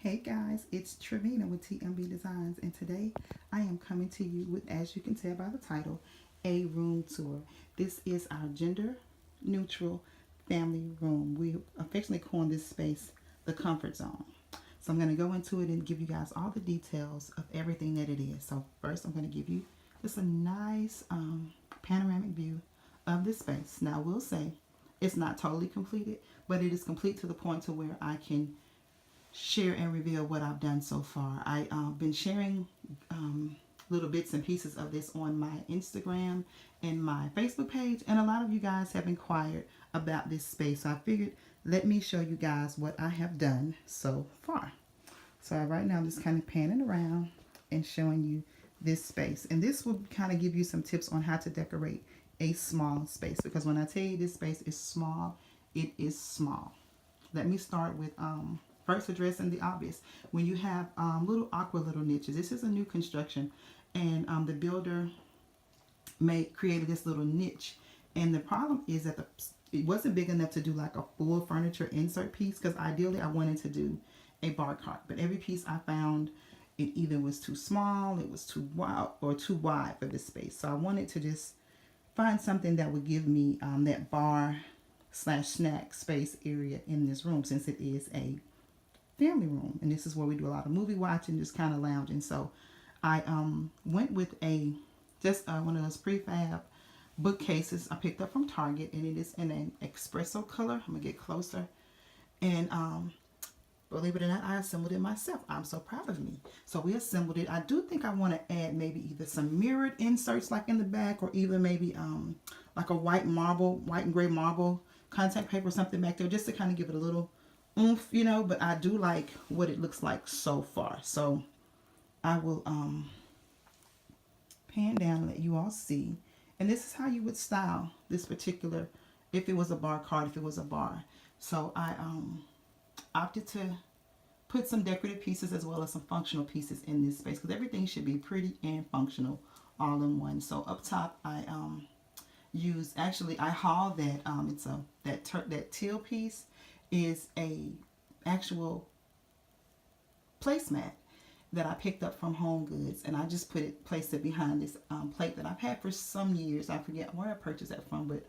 Hey guys, it's Trevina with TMB Designs, and today I am coming to you with, as you can tell by the title, a room tour. This is our gender neutral family room. We affectionately call this space the comfort zone. So I'm going to go into it and give you guys all the details of everything that it is. So first, I'm going to give you just a nice panoramic view of this space. Now, I will say it's not totally completed, but it is complete to the point to where I can share and reveal what I've done so far. I've been sharing little bits and pieces of this on my Instagram and my Facebook page, and a lot of you guys have inquired about this space. So I figured let me show you guys what I have done so far. So right now I'm just kind of panning around and showing you this space, and this will kind of give you some tips on how to decorate a small space, because when I tell you this space is small, it is small. Let me start with first addressing the obvious. When you have little awkward little niches, this is a new construction, and the builder created this little niche, and the problem is that it wasn't big enough to do like a full furniture insert piece, because ideally I wanted to do a bar cart, but every piece I found, it either was too small, it was too wide, or too wide for this space. So I wanted to just find something that would give me that bar slash snack space area in this room, since it is a family room, and this is where we do a lot of movie watching, just kind of lounging. So I went with a just one of those prefab bookcases I picked up from Target, and it is in an espresso color. I'm gonna get closer, and believe it or not, I assembled it myself. I'm so proud of me. So we assembled it. I do think I want to add maybe either some mirrored inserts like in the back, or even maybe like a white and gray marble contact paper or something back there, just to kind of give it a little oomph, but I do like what it looks like so far. So I will pan down and let you all see. And this is how you would style this particular, if it was a bar card, if it was a bar. So I opted to put some decorative pieces as well as some functional pieces in this space, because everything should be pretty and functional all in one. So up top I I hauled that it's a that teal piece is a actual placemat that I picked up from Home Goods, and I just placed it behind this plate that I've had for some years. I forget where I purchased that from, but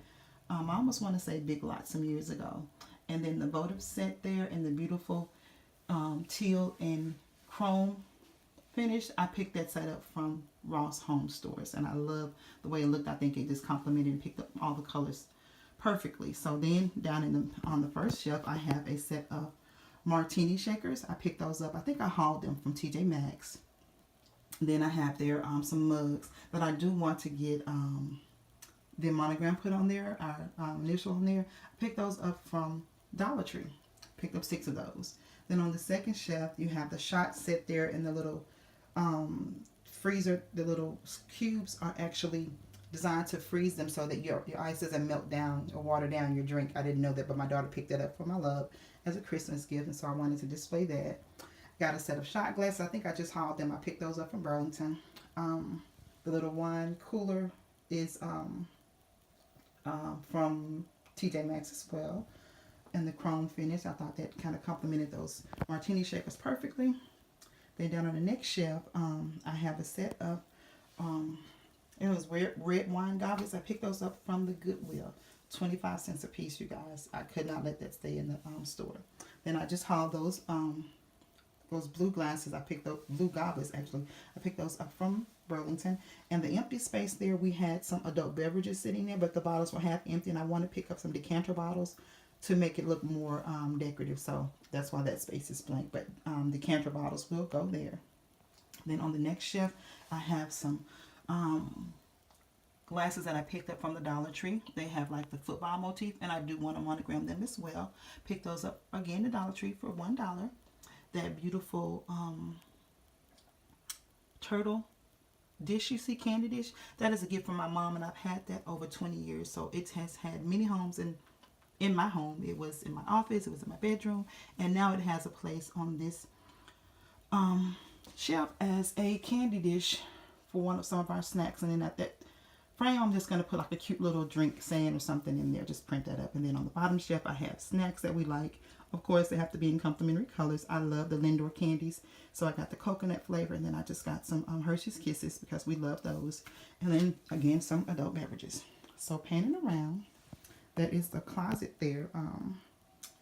I almost want to say Big Lots some years ago. And then the votive set there and the beautiful teal and chrome finish, I picked that set up from Ross Home Stores, and I love the way it looked. I think it just complemented and picked up all the colors perfectly. So then down on the first shelf, I have a set of martini shakers. I picked those up. I think I hauled them from TJ Maxx. Then I have there some mugs that I do want to get the monogram put on there, our initial on there. I picked those up from Dollar Tree. Picked up 6 of those. Then on the second shelf, you have the shot set there, and the little freezer. The little cubes are actually designed to freeze them so that your ice doesn't melt down or water down your drink. I didn't know that, but my daughter picked that up for my love as a Christmas gift, and so I wanted to display that. Got a set of shot glasses. I think I just hauled them. I picked those up from Burlington. The little wine cooler is from TJ Maxx as well, and the chrome finish. I thought that kind of complemented those martini shakers perfectly. Then down on the next shelf, I have a set of it was red wine goblets. I picked those up from the Goodwill. 25 cents a piece, you guys. I could not let that stay in the store. Then I just hauled those blue glasses. I picked up blue goblets actually. I picked those up from Burlington. And the empty space there, we had some adult beverages sitting there, but the bottles were half empty, and I wanted to pick up some decanter bottles to make it look more decorative. So that's why that space is blank. But decanter bottles will go there. Then on the next shelf, I have some glasses that I picked up from the Dollar Tree. They have like the football motif, and I do want to monogram them as well. Pick those up again at Dollar Tree for $1. That beautiful turtle dish you see, candy dish, that is a gift from my mom, and I've had that over 20 years. So it has had many homes in my home. It was in my office, it was in my bedroom, and now it has a place on this shelf as a candy dish for some of our snacks. And then at that frame, I'm just going to put like a cute little drink saying or something in there. Just print that up. And then on the bottom shelf, I have snacks that we like. Of course, they have to be in complementary colors. I love the Lindor candies. So I got the coconut flavor, and then I just got some Hershey's Kisses because we love those. And then, again, some adult beverages. So panning around, that is the closet there.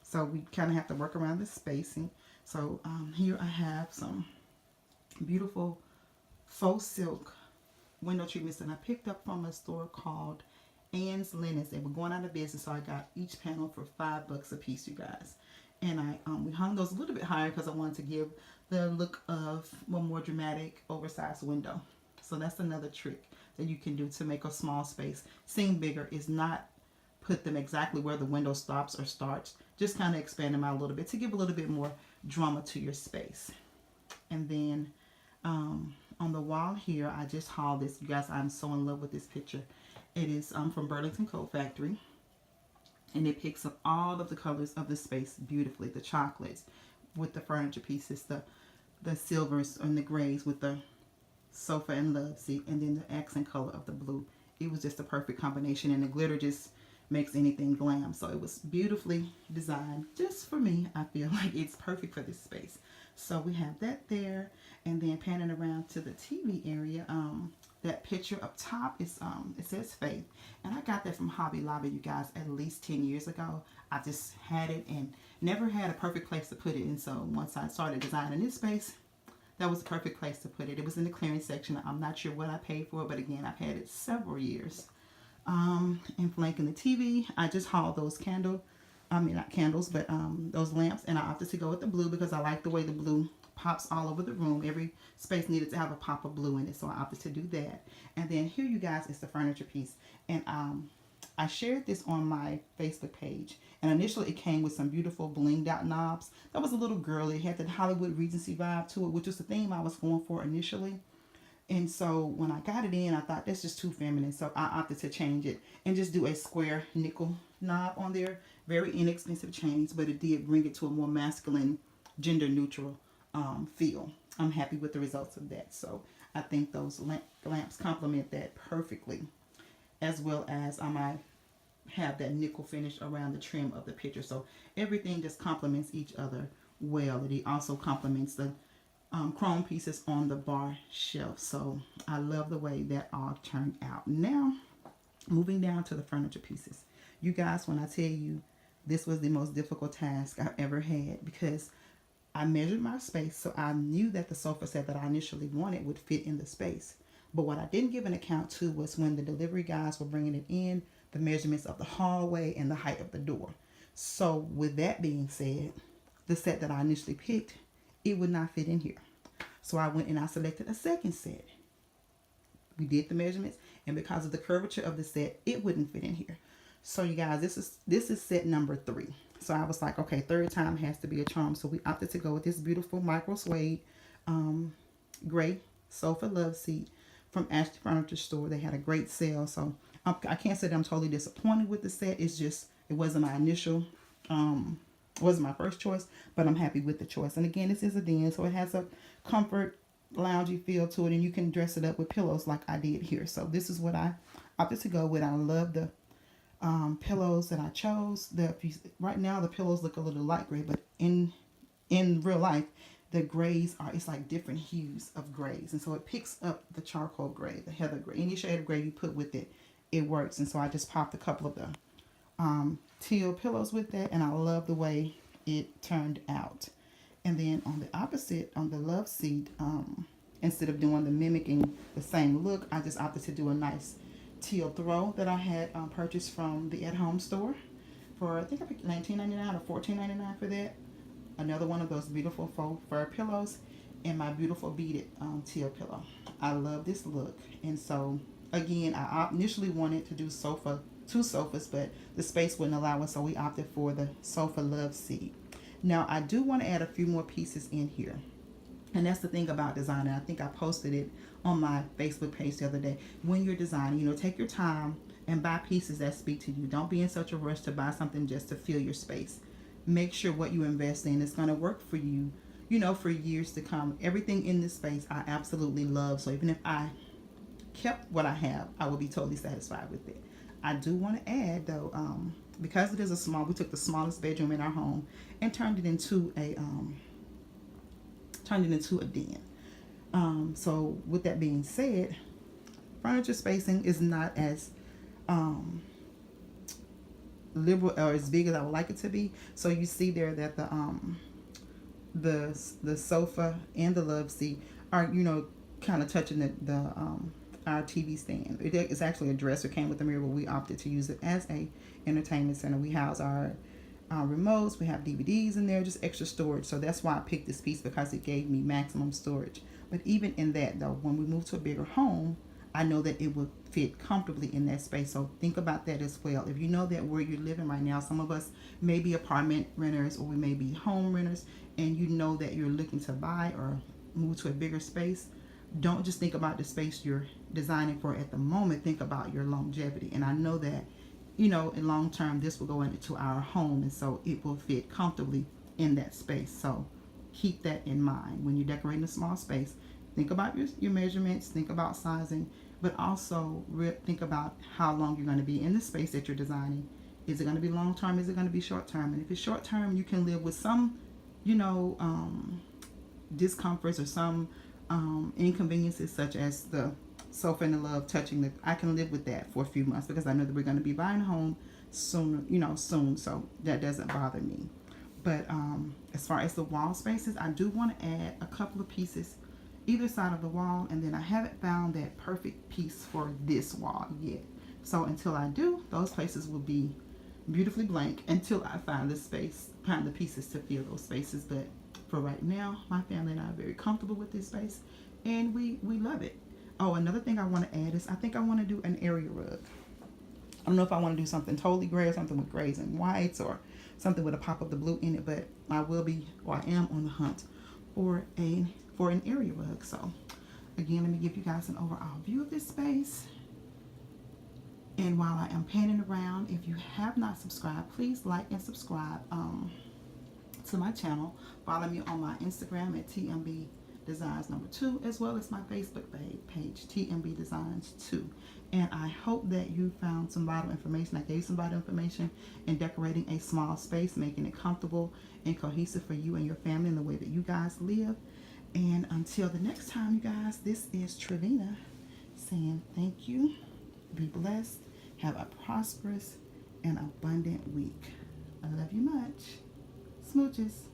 So we kind of have to work around the spacing. So here I have some beautiful faux silk window treatments that I picked up from a store called Ann's Linens. They were going out of business, so I got each panel for $5 a piece, you guys. And we hung those a little bit higher because I wanted to give the look of a more dramatic, oversized window. So that's another trick that you can do to make a small space seem bigger, is not put them exactly where the window stops or starts. Just kind of expand them out a little bit to give a little bit more drama to your space. And then on the wall here, I just hauled this. You guys, I'm so in love with this picture. It is from Burlington Coat Factory. And it picks up all of the colors of the space beautifully. The chocolates with the furniture pieces, the silvers and the grays with the sofa and love seat, and then the accent color of the blue. It was just a perfect combination, and the glitter just makes anything glam. So it was beautifully designed just for me. I feel like it's perfect for this space. So we have that there, and then panning around to the TV area. That picture up top is it says Faith, and I got that from Hobby Lobby, you guys, at least 10 years ago. I just had it and never had a perfect place to put it. And so once I started designing this space, that was the perfect place to put it. It was in the clearance section. I'm not sure what I paid for it, but again, I've had it several years. And flanking the TV, I just hauled those not candles, but those lamps, and I opted to go with the blue because I like the way the blue pops all over the room. Every space needed to have a pop of blue in it, so I opted to do that. And then here, you guys, is the furniture piece. And I shared this on my Facebook page, and initially it came with some beautiful blinged out knobs. That was a little girly. It had that Hollywood Regency vibe to it, which was the theme I was going for initially. And so when I got it in, I thought that's just too feminine, so I opted to change it and just do a square nickel knob on there. Very inexpensive change, but it did bring it to a more masculine, gender neutral feel. I'm happy with the results of that. So I think those lamps complement that perfectly, as well as I might have that nickel finish around the trim of the picture. So everything just complements each other well. It also complements the chrome pieces on the bar shelf. So I love the way that all turned out. Now, moving down to the furniture pieces. You guys, when I tell you this was the most difficult task I've ever had, because I measured my space, so I knew that the sofa set that I initially wanted would fit in the space. But what I didn't give an account to was when the delivery guys were bringing it in, the measurements of the hallway and the height of the door. So with that being said, the set that I initially picked, it would not fit in here. So I went and I selected a second set. We did the measurements, and because of the curvature of the set, it wouldn't fit in here. So you guys, this is set number 3. So I was like, okay, third time has to be a charm. So we opted to go with this beautiful micro suede gray sofa love seat from Ashley Furniture Store. They had a great sale. So I can't say that I'm totally disappointed with the set. It's just, it wasn't my initial, wasn't my first choice, but I'm happy with the choice. And again, this is a den, so it has a comfort, loungy feel to it, and you can dress it up with pillows like I did here. So this is what I opted to go with. I love the pillows that I chose. Right now the pillows look a little light gray, but in real life the grays are, it's like different hues of grays, and so it picks up the charcoal gray, the heather gray, any shade of gray you put with it, it works. And so I just popped a couple of the teal pillows with that, and I love the way it turned out. And then on the opposite, on the love seat, instead of doing the mimicking the same look, I just opted to do a nice teal throw that I had purchased from the At Home store for, I think I picked $19.99 or $14.99 for that. Another one of those beautiful faux fur pillows, and my beautiful beaded teal pillow. I love this look. And so again, I initially wanted to do two sofas, but the space wouldn't allow us, so we opted for the sofa love seat. Now I do want to add a few more pieces in here. And that's the thing about designing. I think I posted it on my Facebook page the other day. When you're designing, take your time and buy pieces that speak to you. Don't be in such a rush to buy something just to fill your space. Make sure what you invest in is going to work for you, for years to come. Everything in this space I absolutely love. So even if I kept what I have, I will be totally satisfied with it. I do want to add though, because it is a small, we took the smallest bedroom in our home and turned it into a den. So with that being said, furniture spacing is not as um, liberal or as big as I would like it to be. So you see there that the sofa and the love seat are, you know, kind of touching the our TV stand. It's actually a dresser, came with a mirror, but we opted to use it as a entertainment center. We house our remotes, we have DVDs in there, just extra storage. So that's why I picked this piece, because it gave me maximum storage. But even in that though, when we move to a bigger home, I know that it will fit comfortably in that space. So think about that as well. If you know that where you're living right now, some of us may be apartment renters or we may be home renters, and you know that you're looking to buy or move to a bigger space, don't just think about the space you're designing for at the moment. Think about your longevity. And I know that, you know, in long term, this will go into our home, and so it will fit comfortably in that space. So keep that in mind when you're decorating a small space. Think about your measurements, think about sizing, but also think about how long you're going to be in the space that you're designing. Is it going to be long term? Is it going to be short term? And if it's short term, you can live with some, you know, discomforts or some inconveniences, such as the sofa and the love touching. I can live with that for a few months because I know that we're going to be buying a home soon, you know, soon. So that doesn't bother me. But as far as the wall spaces, I do want to add a couple of pieces either side of the wall, and then I haven't found that perfect piece for this wall yet. So until I do, those places will be beautifully blank until I find the pieces to fill those spaces. But for right now, my family and I are very comfortable with this space, and we love it. Oh, another thing I want to add is I think I want to do an area rug. I don't know if I want to do something totally gray or something with grays and whites or something with a pop of the blue in it, but I am on the hunt for an area rug. So again, let me give you guys an overall view of this space. And while I am panning around, if you have not subscribed, please like and subscribe to my channel. Follow me on my Instagram at TMB Designs #2, as well as my Facebook page, TMB Designs 2. And I hope that you found some vital information. I gave some vital information in decorating a small space, making it comfortable and cohesive for you and your family in the way that you guys live. And until the next time, you guys, this is Trevina saying thank you. Be blessed. Have a prosperous and abundant week. I love you much. Smooches.